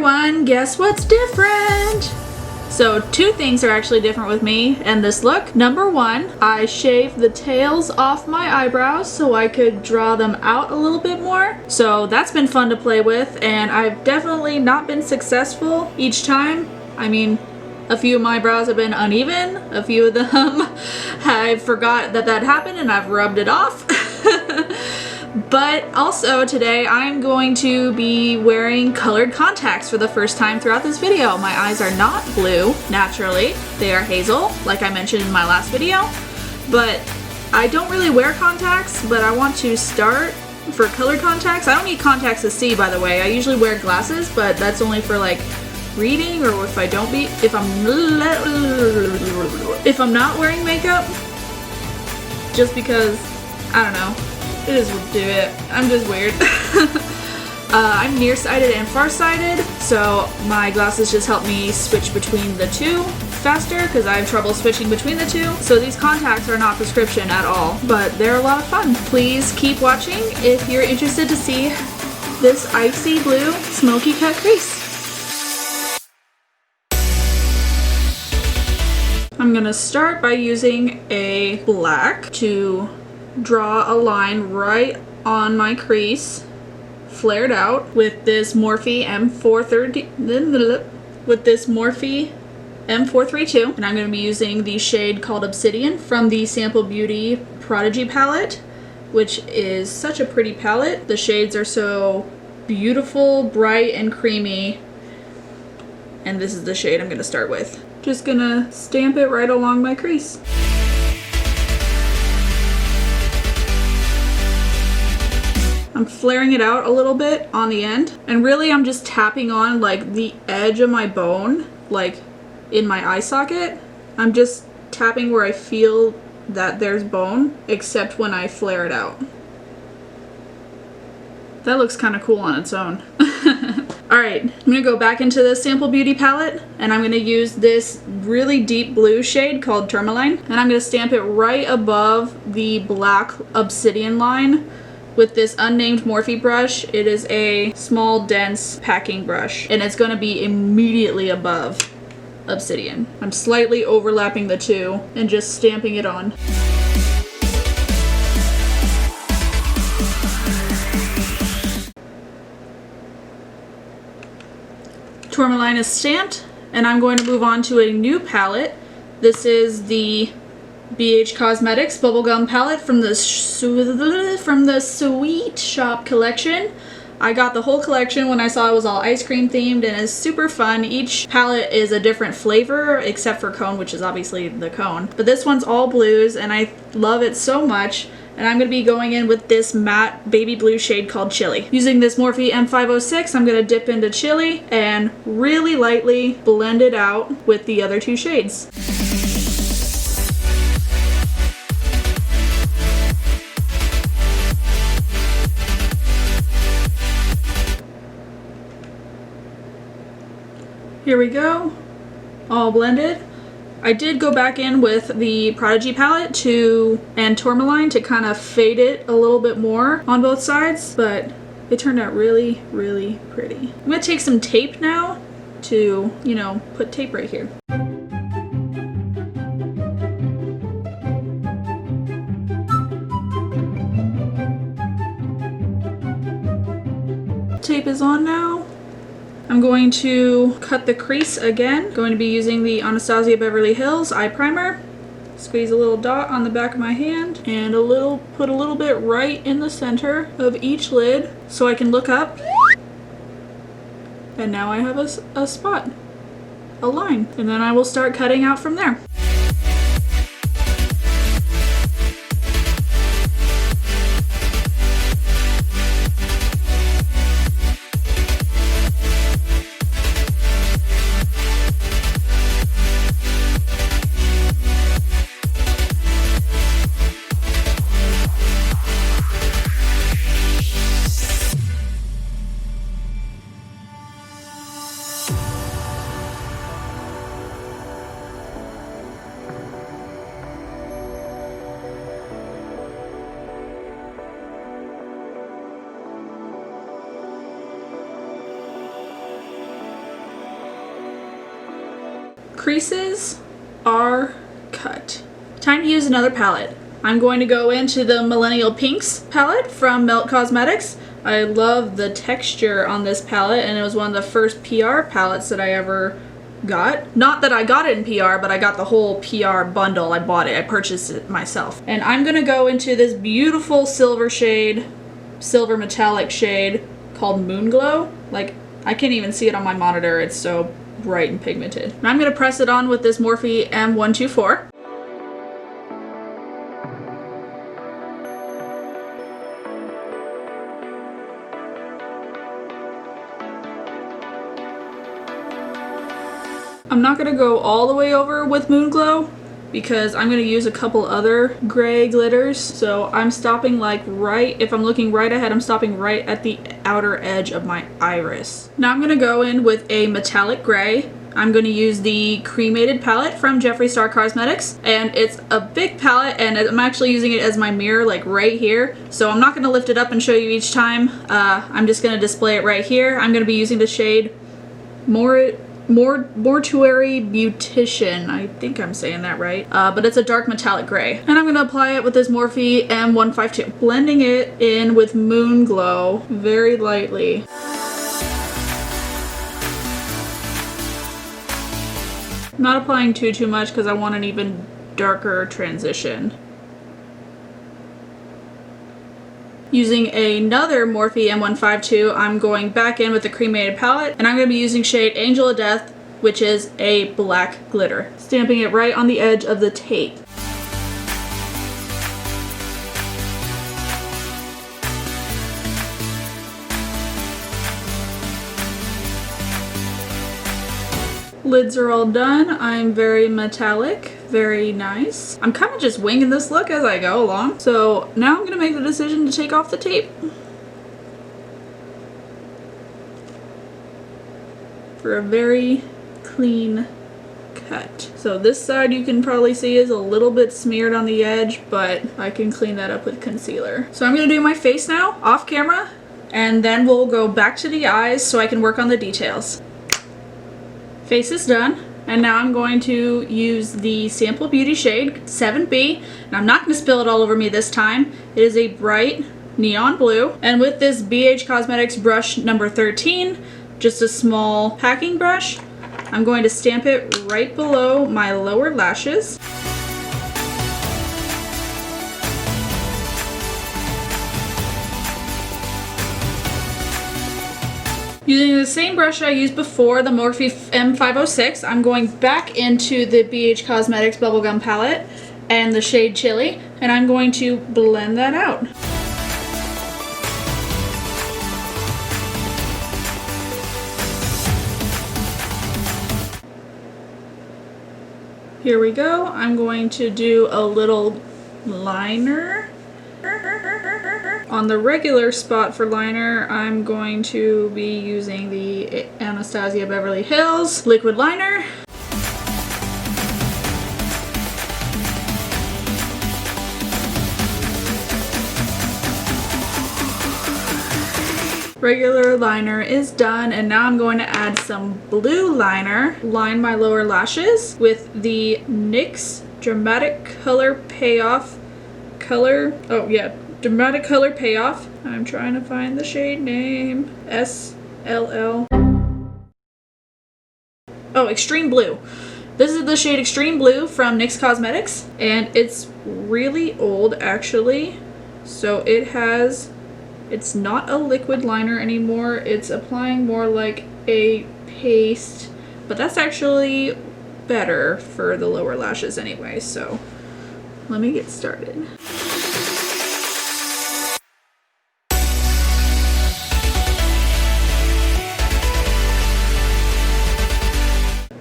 everyone, guess what's different? So two things are actually different with me and this look. Number one, I shaved the tails off my eyebrows so I could draw them out a little bit more. So that's been fun to play with, and I've definitely not been successful each time. I mean, a few of my brows have been uneven, a few of them I forgot that happened and I've rubbed it off. But also today I'm going to be wearing colored contacts for the first time throughout this video. My eyes are not blue, naturally. They are hazel, like I mentioned in my last video. But I don't really wear contacts, but I want to start for colored contacts. I don't need contacts to see, by the way. I usually wear glasses, but that's only for like reading or if I'm not wearing makeup. Just because, I don't know. It is what do it. I'm just weird. I'm nearsighted and farsighted, so my glasses just help me switch between the two faster because I have trouble switching between the two. So these contacts are not prescription at all, but they're a lot of fun. Please keep watching if you're interested to see this icy blue smoky cut crease. I'm gonna start by using a black to draw a line right on my crease, flared out with this Morphe M432, and I'm going to be using the shade called Obsidian from the Sample Beauty Prodigy palette, which is such a pretty palette. The shades are so beautiful, bright, and creamy, and this is the shade I'm going to start with. Just gonna stamp it right along my crease. I'm flaring it out a little bit on the end, and really I'm just tapping on like the edge of my bone, like in my eye socket. I'm just tapping where I feel that there's bone, except when I flare it out. That looks kind of cool on its own. Alright, I'm going to go back into the Sample Beauty palette, and I'm going to use this really deep blue shade called Tourmaline, and I'm going to stamp it right above the black Obsidian line with this unnamed Morphe brush. It is a small, dense packing brush, and it's going to be immediately above Obsidian. I'm slightly overlapping the two and just stamping it on. Tourmaline is stamped, and I'm going to move on to a new palette. This is the BH Cosmetics Bubblegum palette from the Sweet Shop collection. I got the whole collection when I saw it was all ice cream themed, and it's super fun. Each palette is a different flavor except for cone, which is obviously the cone. But this one's all blues, and I love it so much. And I'm going to be going in with this matte baby blue shade called Chili. Using this Morphe M506, I'm going to dip into Chili and really lightly blend it out with the other two shades. Here we go, all blended. I did go back in with the Prodigy palette and Tourmaline to kind of fade it a little bit more on both sides, but it turned out really, really pretty. I'm gonna take some tape now to, you know, put tape right here. Tape is on now. I'm going to cut the crease again. Going to be using the Anastasia Beverly Hills eye primer. Squeeze a little dot on the back of my hand and put a little bit right in the center of each lid so I can look up. And now I have a spot, a line, and then I will start cutting out from there. creases are cut. Time to use another palette. I'm going to go into the Millennial Pinks palette from Melt Cosmetics. I love the texture on this palette, and it was one of the first PR palettes that I ever got. Not that I got it in PR, but I got the whole PR bundle. I bought it. I purchased it myself. And I'm gonna go into this beautiful silver shade, silver metallic shade called Moon Glow. Like, I can't even see it on my monitor. It's so bright and pigmented. And I'm gonna press it on with this Morphe M124. I'm not going to go all the way over with Moon Glow because I'm going to use a couple other gray glitters. So I'm stopping like right, if I'm looking right ahead, I'm stopping right at the outer edge of my iris. Now I'm going to go in with a metallic gray. I'm going to use the cremated palette from Jeffree Star Cosmetics, and it's a big palette, and I'm actually using it as my mirror like right here. So I'm not going to lift it up and show you each time. I'm just going to display it right here. I'm going to be using the shade Mortuary Beautician. I think I'm saying that right. But it's a dark metallic gray. And I'm going to apply it with this Morphe M152. Blending it in with Moon Glow very lightly. I'm not applying too much because I want an even darker transition. Using another Morphe M152, I'm going back in with the cremated palette, and I'm going to be using shade Angel of Death, which is a black glitter. Stamping it right on the edge of the tape. Lids are all done. I'm very metallic, very nice. I'm kind of just winging this look as I go along. So now I'm gonna make the decision to take off the tape for a very clean cut. So this side you can probably see is a little bit smeared on the edge, but I can clean that up with concealer. So I'm gonna do my face now off camera, and then we'll go back to the eyes so I can work on the details. Face is done, and now I'm going to use the Sample Beauty shade 7B, and I'm not going to spill it all over me this time. It is a bright neon blue, and with this BH Cosmetics brush number 13, just a small packing brush, I'm going to stamp it right below my lower lashes. Using the same brush I used before, the Morphe M506, I'm going back into the BH Cosmetics Bubblegum palette and the shade Chili, and I'm going to blend that out. Here we go. I'm going to do a little liner. On the regular spot for liner, I'm going to be using the Anastasia Beverly Hills liquid liner. Regular liner is done, and now I'm going to add some blue liner. Line my lower lashes with the NYX Dramatic Color Payoff Dramatic Color Payoff. I'm trying to find the shade name. SLL. Oh, Extreme Blue. This is the shade Extreme Blue from NYX Cosmetics, and it's really old actually. So it's not a liquid liner anymore. It's applying more like a paste, but that's actually better for the lower lashes anyway. So let me get started.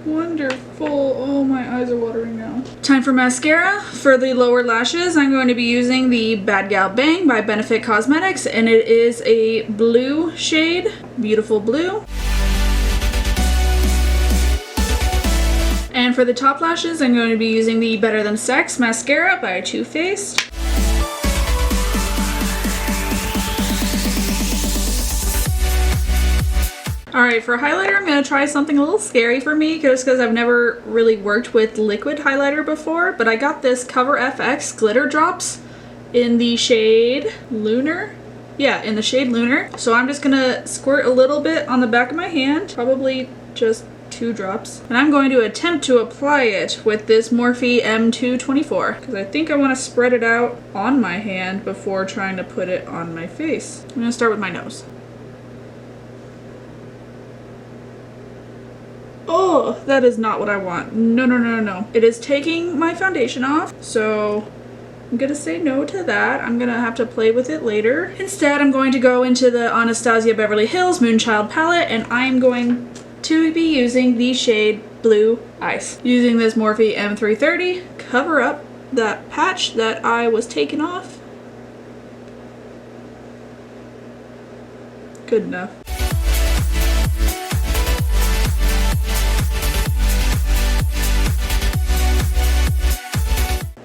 Wonderful. Oh, my eyes are watering now. Time for mascara. For the lower lashes, I'm going to be using the Bad Gal Bang by Benefit Cosmetics, and it is a blue shade. Beautiful blue. And for the top lashes, I'm going to be using the Better Than Sex mascara by Too Faced. Alright, for highlighter, I'm going to try something a little scary for me just because I've never really worked with liquid highlighter before, but I got this Cover FX glitter drops in the shade Lunar. Yeah, in the shade Lunar. So I'm just going to squirt a little bit on the back of my hand, probably just 2 drops. And I'm going to attempt to apply it with this Morphe M224 because I think I want to spread it out on my hand before trying to put it on my face. I'm going to start with my nose. Oh, that is not what I want. No, no, no, no, no. It is taking my foundation off, so I'm gonna say no to that. I'm gonna have to play with it later. Instead, I'm going to go into the Anastasia Beverly Hills Moonchild palette, and I'm going to be using the shade Blue Ice. Using this Morphe M330, cover up that patch that I was taking off. Good enough.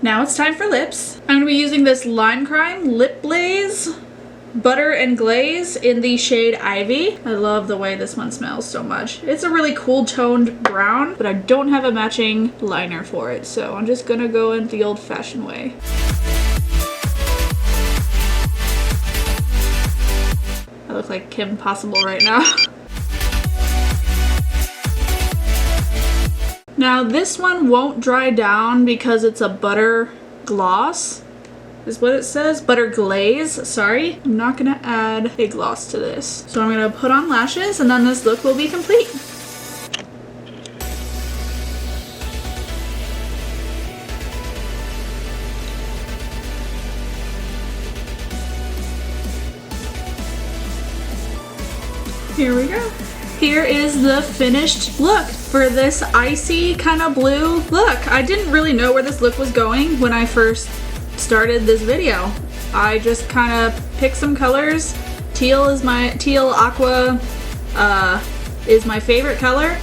Now it's time for lips. I'm going to be using this Lime Crime Lip Blaze Butter and Glaze in the shade Ivy. I love the way this one smells so much. It's a really cool toned brown, but I don't have a matching liner for it, so I'm just going to go in the old-fashioned way. I look like Kim Possible right now. Now this one won't dry down because it's a butter gloss, is what it says. Butter glaze, sorry. I'm not gonna add a gloss to this. So I'm gonna put on lashes and then this look will be complete. Here we go. Here is the finished look for this icy kind of blue look. I didn't really know where this look was going when I first started this video. I just kind of picked some colors. Teal aqua is my favorite color,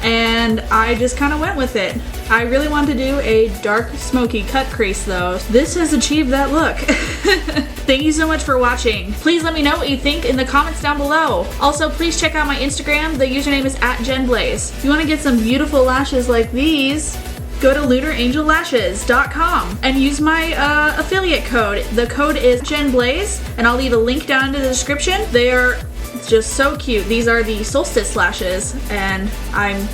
and I just kind of went with it. I really wanted to do a dark smoky cut crease though. This has achieved that look. Thank you so much for watching. Please let me know what you think in the comments down below. Also, please check out my Instagram. The username is @JenBlaze. If you want to get some beautiful lashes like these, go to lunarangellashes.com and use my affiliate code. The code is JenBlaze, and I'll leave a link down in the description. They are just so cute. These are the solstice lashes, and I'm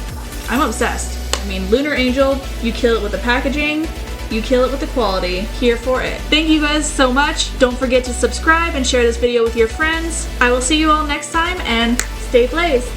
obsessed. I mean, Lunar Angel, you kill it with the packaging. You kill it with the quality. Here for it. Thank you guys so much. Don't forget to subscribe and share this video with your friends. I will see you all next time, and stay blazed.